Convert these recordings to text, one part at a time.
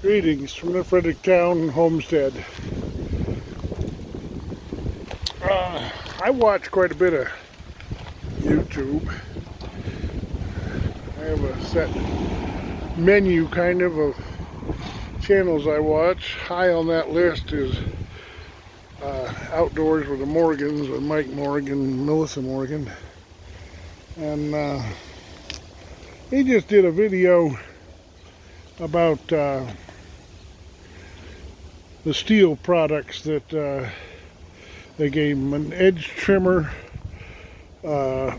Greetings from the Fredericktown homestead. I watch quite a bit of YouTube. I have a set menu kind of channels I watch. High on that list is Outdoors with the Morgans, with Mike Morgan and Melissa Morgan. And he just did a video about the steel products that they gave him. An edge trimmer, not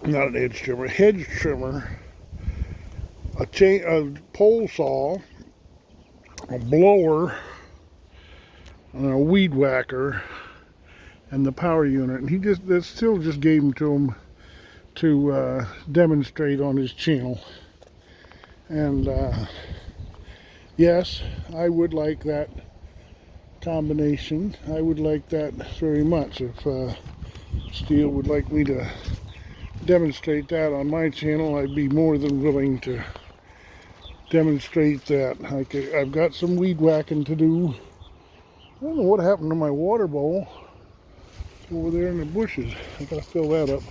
an edge trimmer, hedge trimmer, a pole saw, a blower, and a weed whacker, and the power unit. And that still just gave them to him to demonstrate on his channel. And yes, I would like that combination. I would like that very much. If Steel would like me to demonstrate that on my channel, I'd be more than willing to demonstrate that. I've got some weed whacking to do. I don't know what happened to my water bowl. It's over there in the bushes. I gotta fill that up.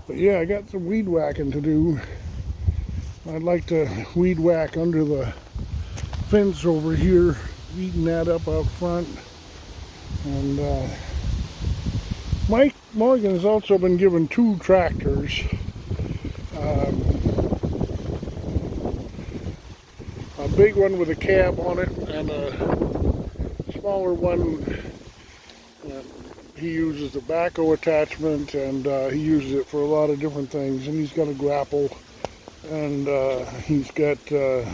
But yeah, I got some weed whacking to do. I'd like to weed whack under the fence over here, weeding that up out front. And Mike Morgan has also been given 2 tractors. A big one with a cab on it and a smaller one. He uses the backhoe attachment, and he uses it for a lot of different things. And he's got a grapple, and he's got the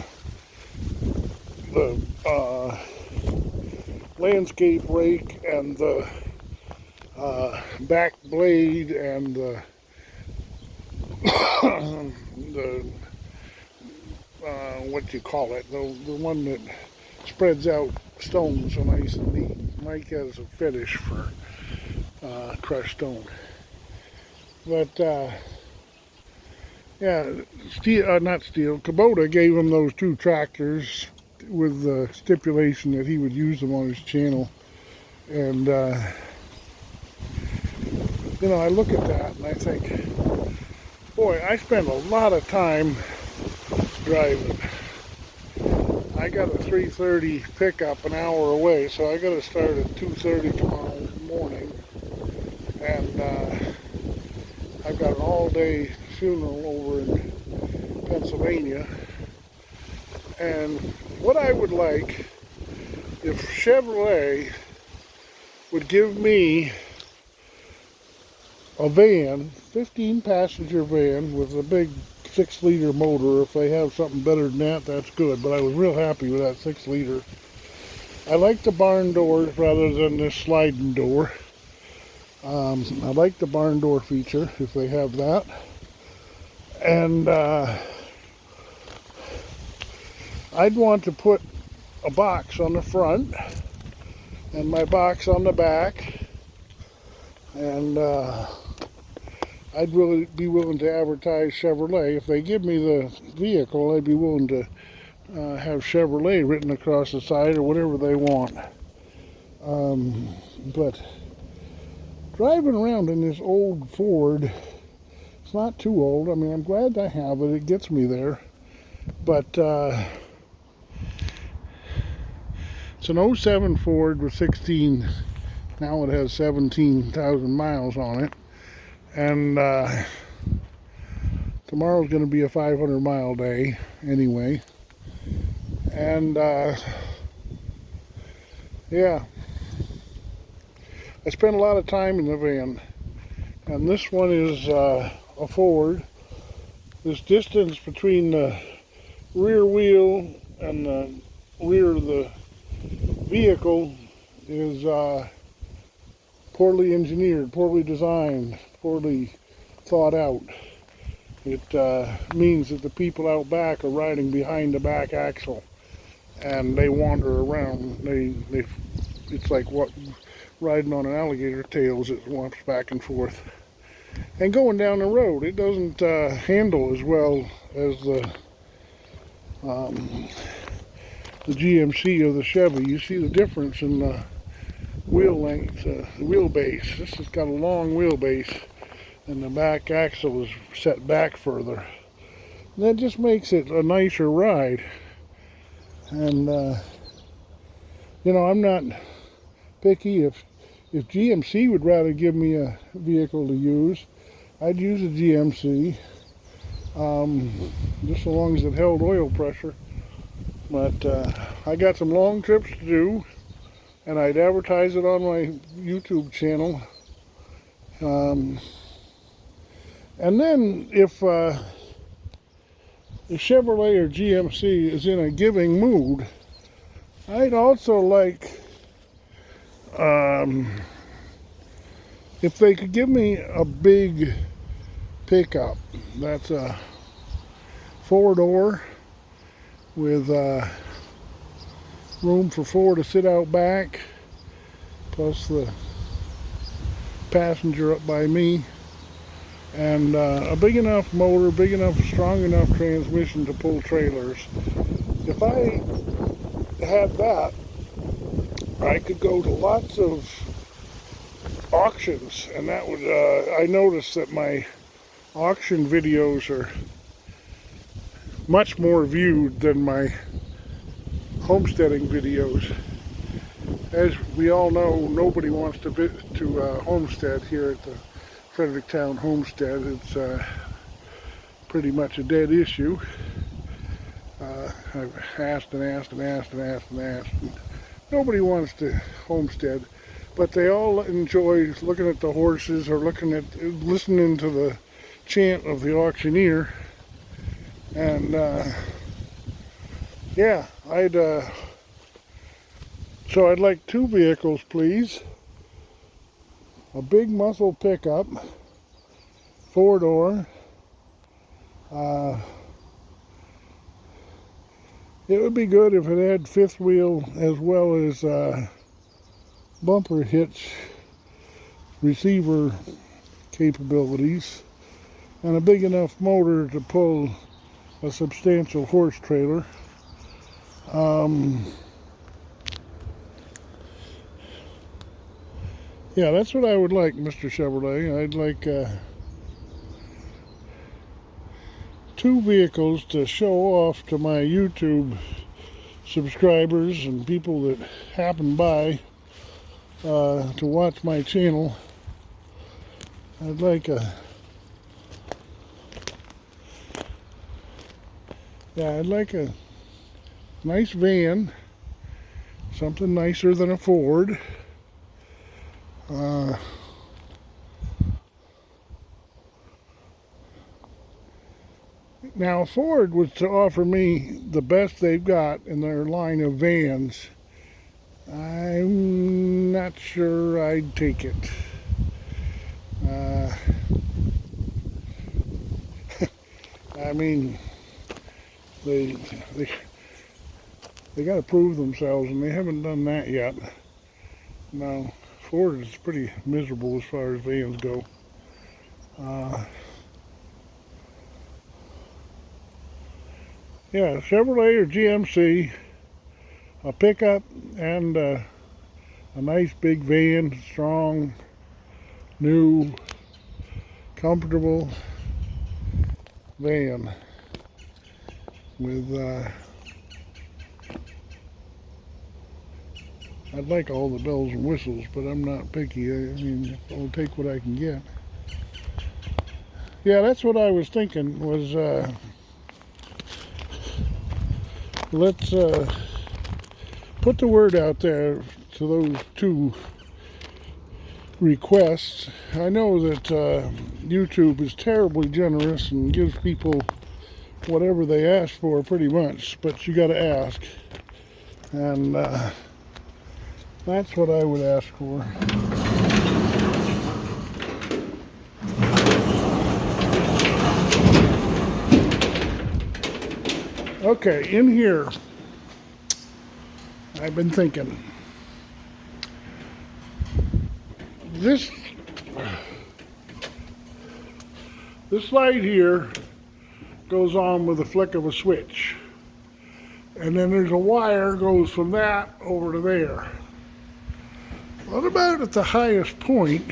landscape rake, and the back blade, and the what you call it, the one that spreads out stones so nice and neat. Mike has a fetish for crushed stone. But yeah, Kubota gave him those 2 tractors with the stipulation that he would use them on his channel. And you know, I look at that and I think, boy, I spend a lot of time driving. I got a 3:30 pickup an hour away, so I got to start at 2:30 tomorrow morning. And I've got an all-day funeral over in Pennsylvania. And what I would like, if Chevrolet would give me a van, 15-passenger van with a big 6-liter motor. If they have something better than that, that's good. But I was real happy with that 6-liter. I like the barn doors rather than this sliding door. I like the barn door feature if they have that. And I'd want to put a box on the front and my box on the back. And I'd really be willing to advertise Chevrolet. If they give me the vehicle, I'd be willing to have Chevrolet written across the side or whatever they want. But driving around in this old Ford, it's not too old. I mean, I'm glad I have it. It gets me there. But it's an 07 Ford with 16, now it has 17,000 miles on it. And tomorrow's going to be a 500-mile day anyway. And yeah, I spent a lot of time in the van. And this one is a Ford. This distance between the rear wheel and the rear of the vehicle is poorly engineered, poorly designed, poorly thought out. It means that the people out back are riding behind the back axle, and they wander around. It's like riding on an alligator tail as it whops back and forth. And going down the road, it doesn't handle as well as the GMC or the Chevy. You see the difference in the wheel length, the wheelbase. This has got a long wheelbase, and the back axle is set back further. And that just makes it a nicer ride. And you know, I'm not picky. If GMC would rather give me a vehicle to use, I'd use a GMC, just so long as it held oil pressure. But I got some long trips to do, and I'd advertise it on my YouTube channel. And then if Chevrolet or GMC is in a giving mood, I'd also like if they could give me a big pickup that's a 4-door with room for 4 to sit out back, plus the passenger up by me, and a big enough motor, big enough, strong enough transmission to pull trailers. If I had that, I could go to lots of auctions, and that would I noticed that my auction videos are much more viewed than my homesteading videos. As we all know, nobody wants to homestead here at the Fredericktown Homestead. It's pretty much a dead issue. I've asked and asked and asked and asked and asked. And nobody wants to homestead, but they all enjoy looking at the horses or listening to the chant of the auctioneer. And yeah, so I'd like 2 vehicles, please. A big muscle pickup, 4-door. It would be good if it had 5th wheel as well as bumper hitch receiver capabilities, and a big enough motor to pull a substantial horse trailer. Yeah, that's what I would like, Mr. Chevrolet. I'd like 2 vehicles to show off to my YouTube subscribers and people that happen by to watch my channel. I'd like a nice van, something nicer than a Ford. Now, Ford was to offer me the best they've got in their line of vans. I'm not sure I'd take it. I mean, they got to prove themselves, and they haven't done that yet. No, Ford is pretty miserable as far as vans go. Yeah, Chevrolet or GMC, a pickup and a nice big van, strong, new, comfortable van with I'd like all the bells and whistles, but I'm not picky. I mean, I'll take what I can get. Yeah, that's what I was thinking was let's put the word out there to those 2 requests. I know that YouTube is terribly generous and gives people whatever they ask for pretty much, but you got to ask. And that's what I would ask for. Okay, in here, I've been thinking, this This light here goes on with the flick of a switch. And then there's a wire goes from that over to there. What about at the highest point?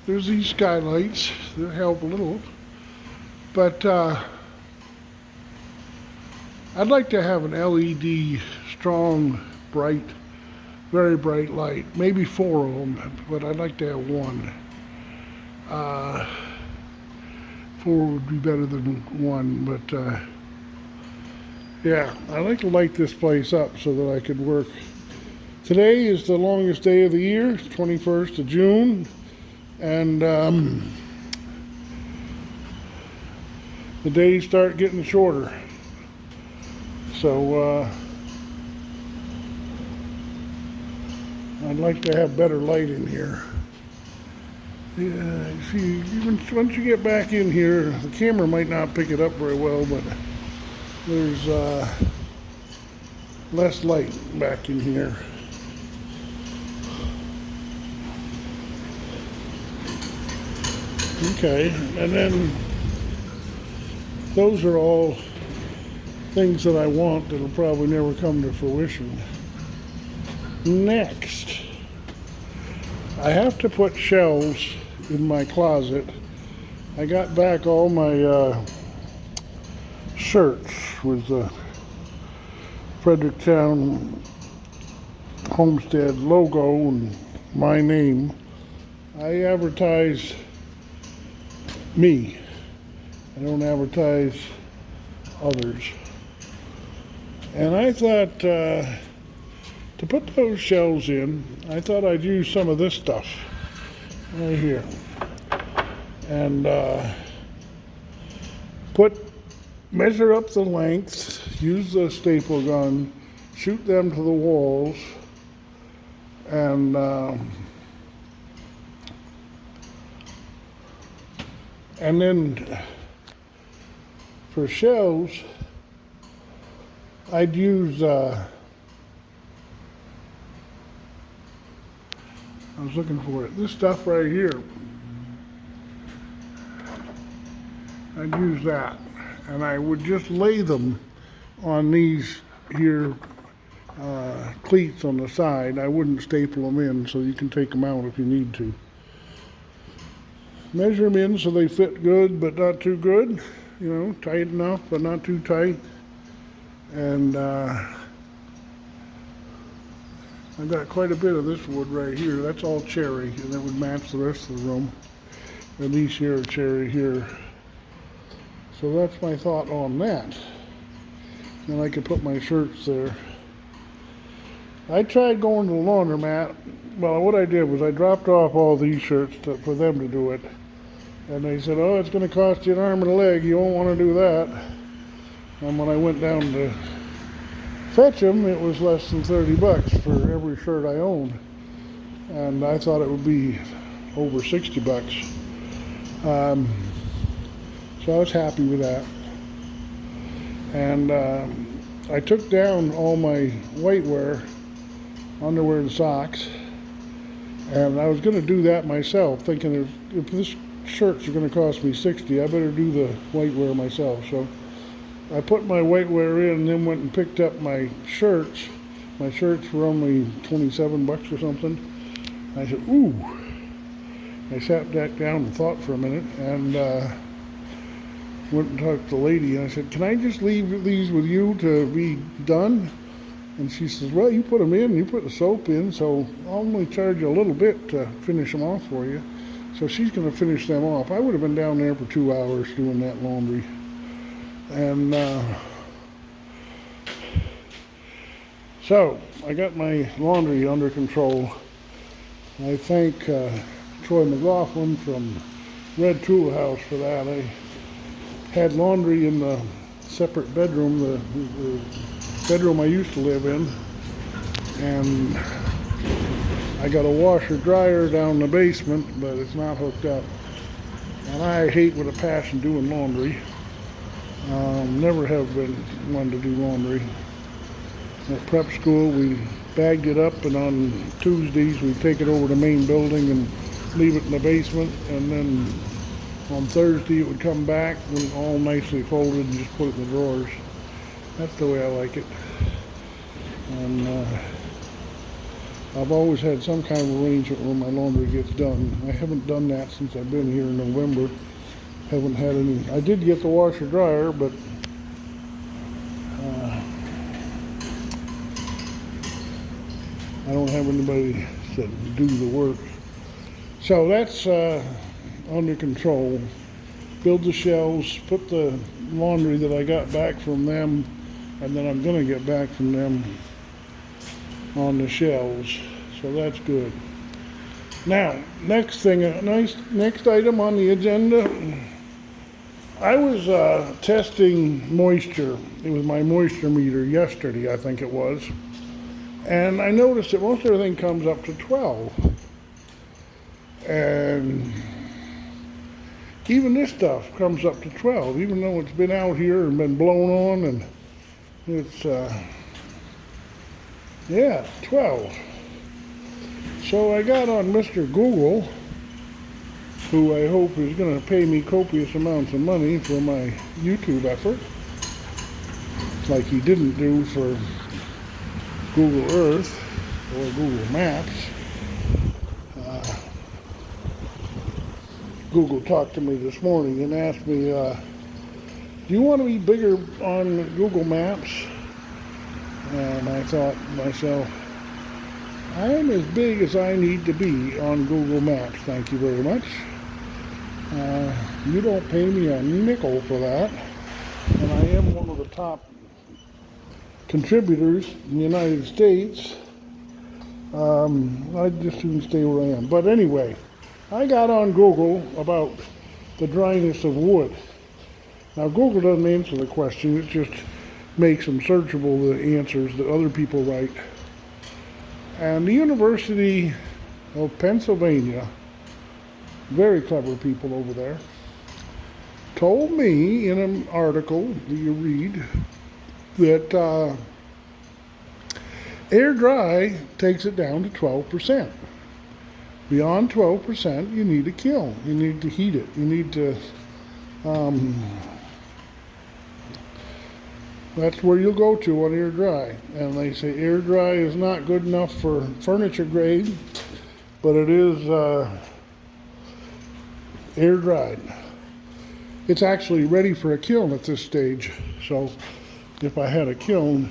There's these skylights that help a little. But I'd like to have an LED, strong, bright, very bright light. Maybe 4 of them, but I'd like to have 1. 4 would be better than 1, but yeah, I like to light this place up so that I could work. Today is the longest day of the year, 21st of June, and the days start getting shorter. So I'd like to have better light in here. Yeah, see, once you get back in here, the camera might not pick it up very well, but there's less light back in here. Okay, and then those are all things that I want that'll probably never come to fruition. Next, I have to put shelves in my closet. I got back all my shirts with the Fredericktown Homestead logo and my name. I advertise me. I don't advertise others. And I thought to put those shelves in, I thought I'd use some of this stuff right here. And measure up the lengths, use the staple gun, shoot them to the walls, and then for shelves, I'd use I was looking for it. This stuff right here. I'd use that. And I would just lay them on these here cleats on the side. I wouldn't staple them in, so you can take them out if you need to. Measure them in so they fit good, but not too good. You know, tight enough, but not too tight. And I've got quite a bit of this wood right here. That's all cherry, and it would match the rest of the room. And these here are cherry here. So that's my thought on that. Then I could put my shirts there. I tried going to the laundromat. Well, what I did was I dropped off all these shirts for them to do it. And they said, oh, it's going to cost you an arm and a leg. You won't want to do that. And when I went down to fetch them, it was less than 30 bucks for every shirt I owned. And I thought it would be over 60 bucks. So I was happy with that. And I took down all my whitewear, underwear and socks. And I was going to do that myself, thinking if this shirts are going to cost me 60, I better do the whitewear myself. So I put my whitewear in and then went and picked up my shirts. My shirts were only 27 bucks or something. I said, ooh. I sat back down and thought for a minute and went and talked to the lady, and I said, can I just leave these with you to be done? And she says, well, you put them in, you put the soap in, so I'll only charge you a little bit to finish them off for you. So she's going to finish them off. I would have been down there for 2 hours doing that laundry. And so I got my laundry under control. I thank Troy McLaughlin from Red Tool House for that. I had laundry in the separate bedroom, the bedroom I used to live in, and I got a washer dryer down in the basement, but it's not hooked up. And I hate with a passion doing laundry. Never have been one to do laundry. At prep school, we bagged it up, and on Tuesdays we take it over to the main building and leave it in the basement, and then On Thursday it would come back when all nicely folded and just put it in the drawers. That's the way I like it. And I've always had some kind of arrangement where my laundry gets done. I haven't done that since I've been here in November. Haven't had any. I did get the washer dryer, but I don't have anybody to do the work. So that's under control. Build the shelves, put the laundry that I got back from them, and then I'm gonna get back from them on the shelves. So that's good. Now, next thing, next item on the agenda. I was testing moisture. It was my moisture meter yesterday, I think it was. And I noticed that most everything comes up to 12. And even this stuff comes up to 12, even though it's been out here and been blown on, and it's, yeah, 12. So I got on Mr. Google, who I hope is going to pay me copious amounts of money for my YouTube effort, like he didn't do for Google Earth or Google Maps. Google talked to me this morning and asked me, do you want to be bigger on Google Maps? And I thought to myself, I am as big as I need to be on Google Maps, thank you very much. You don't pay me a nickel for that, and I am one of the top contributors in the United States. I'd just soon stay where I am. But anyway, I got on Google about the dryness of wood. Now, Google doesn't answer the question, it just makes them searchable, the answers that other people write. And the University of Pennsylvania, very clever people over there, told me in an article that you read that air dry takes it down to 12%. Beyond 12%, you need a kiln. You need to heat it. You need to, that's where you'll go to on air dry. And they say air dry is not good enough for furniture grade, but it is air dried. It's actually ready for a kiln at this stage. So if I had a kiln,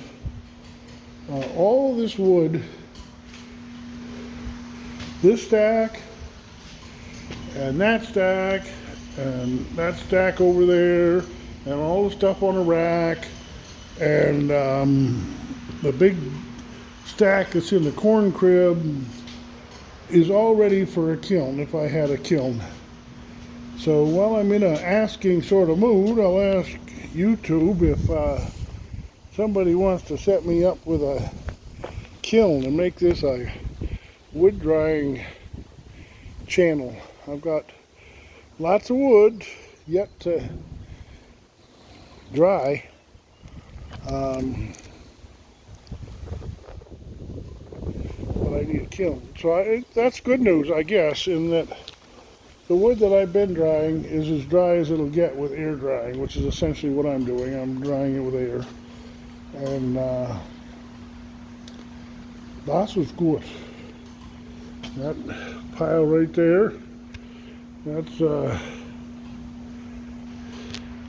all this wood, this stack, and that stack over there, and all the stuff on the rack, and the big stack that's in the corn crib is all ready for a kiln if I had a kiln. So while I'm in an asking sort of mood, I'll ask YouTube if somebody wants to set me up with a kiln and make this a wood drying channel. I've got lots of wood yet to dry. But I need a kiln. So that's good news, I guess, in that the wood that I've been drying is as dry as it'll get with air drying, which is essentially what I'm doing. I'm drying it with air. And das was good. That pile right there, that's, oh,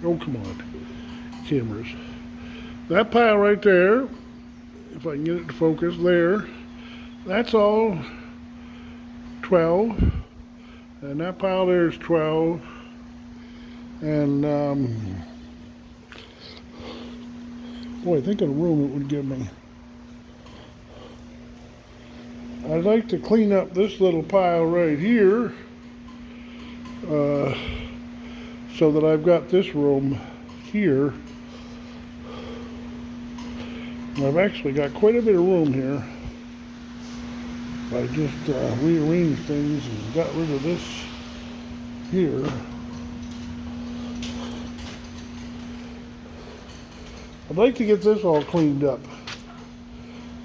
come on, cameras. That pile right there, if I can get it to focus, there, that's all 12. And that pile there is 12. And, boy, think of the room it would give me. I'd like to clean up this little pile right here so that I've got this room here. And I've actually got quite a bit of room here. I just rearranged things and got rid of this here. I'd like to get this all cleaned up.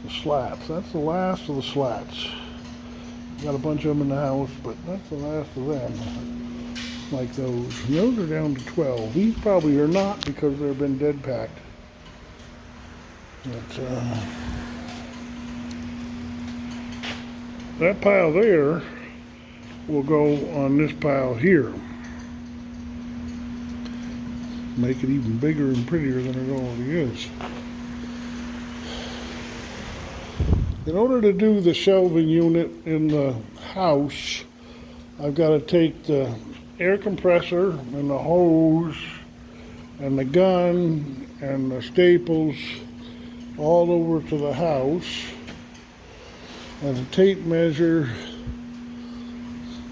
The slats. That's the last of the slats. Got a bunch of them in the house, but that's the last of them. like those. And those are down to 12. These probably are not because they've been dead packed. But that pile there will go on this pile here. Make it even bigger and prettier than it already is. In order to do the shelving unit in the house, I've got to take the air compressor and the hose and the gun and the staples all over to the house and a tape measure,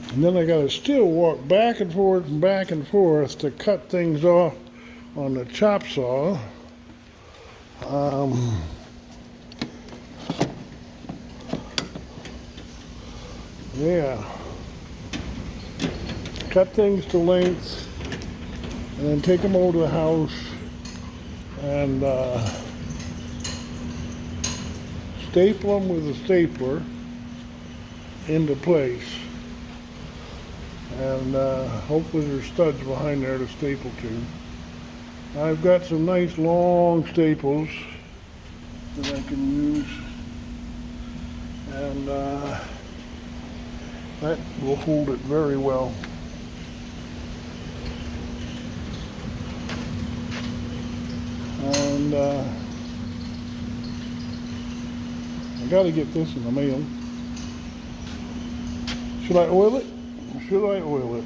and then I got to still walk back and forth to cut things off on the chop saw. Yeah, cut things to length and then take them over to the house and staple them with a stapler into place, and hopefully there's studs behind there to staple to. I've got some nice long staples that I can use, and that will hold it very well. And I got to get this in the mail. Should I oil it? Should I oil it?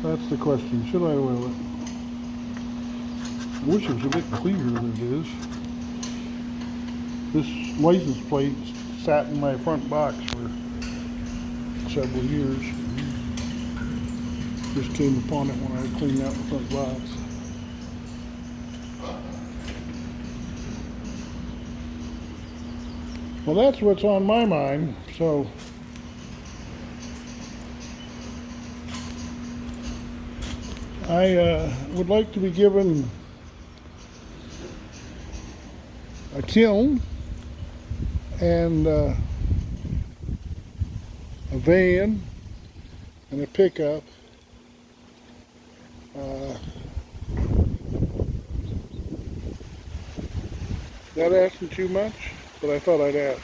That's the question. Should I oil it? I wish it was a bit clearer than it is. This license plate sat in my front box for several years. Just came upon it when I cleaned out the front box. Well, that's what's on my mind, so I would like to be given a kiln and a van and a pickup. Not asking too much, but I thought I'd ask.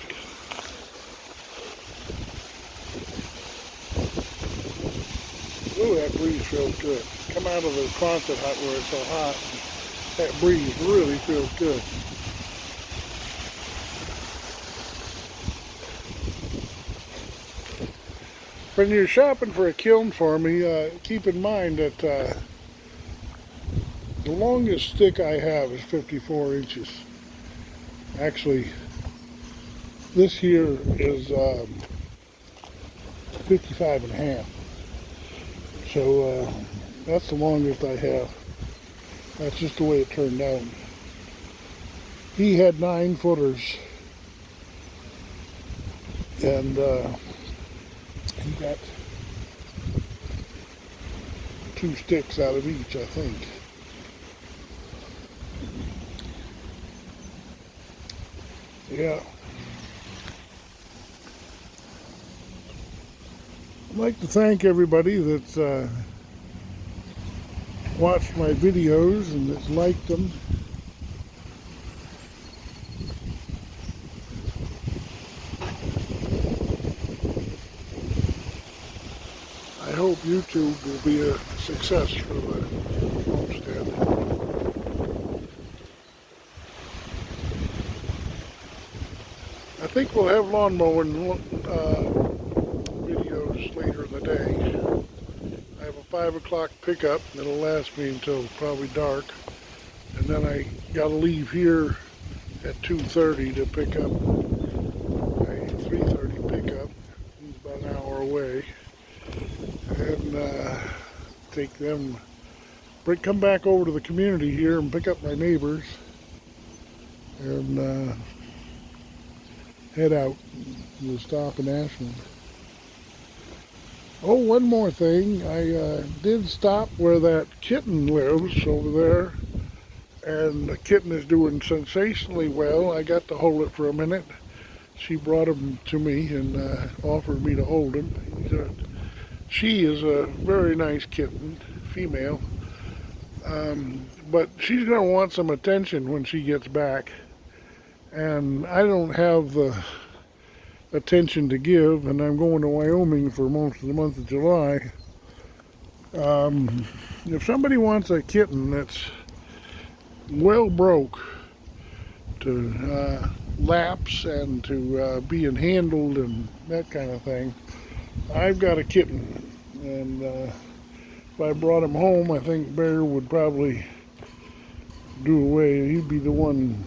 Ooh, that breeze feels good. Come out of the Quonset hut where it's so hot. That breeze really feels good. When you're shopping for a kiln for me, keep in mind that the longest stick I have is 54 inches. Actually, this here is 55 and a half. So that's the longest I have. That's just the way it turned out. He had 9 footers, and he got 2 sticks out of each, I think. Yeah. I'd like to thank everybody that's watched my videos and that's liked them. I hope YouTube will be a success for the homestead. I think we'll have lawn mowing videos later in the day. I have a 5 o'clock pickup that'll last me until probably dark, and then I gotta leave here at 2:30 to pick up my 3:30 pickup. He's about an hour away, and take them, come back over to the community here and pick up my neighbors, and head out. We'll stop in Ashland. Oh, one more thing. I did stop where that kitten lives over there, and the kitten is doing sensationally well. I got to hold it for a minute, She brought him to me and offered me to hold him. She is a very nice kitten, female, but she's going to want some attention when she gets back. And I don't have the attention to give, and I'm going to Wyoming for most of the month of July. If somebody wants a kitten that's well broke to laps and to being handled and that kind of thing, I've got a kitten. And if I brought him home, I think Bear would probably do away. He'd be the one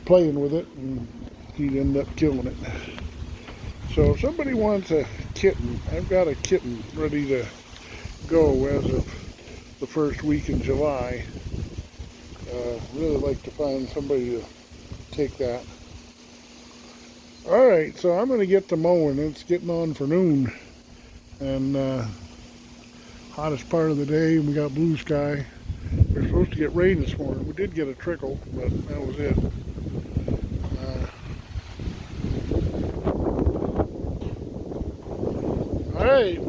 playing with it, and he'd end up killing it. So if somebody wants a kitten, I've got a kitten ready to go as of the first week in July. Really like to find somebody to take that. Alright, so I'm going to get to mowing. It's getting on for noon. And hottest part of the day, we got blue sky. We're supposed to get rain this morning. We did get a trickle, but that was it. Alright,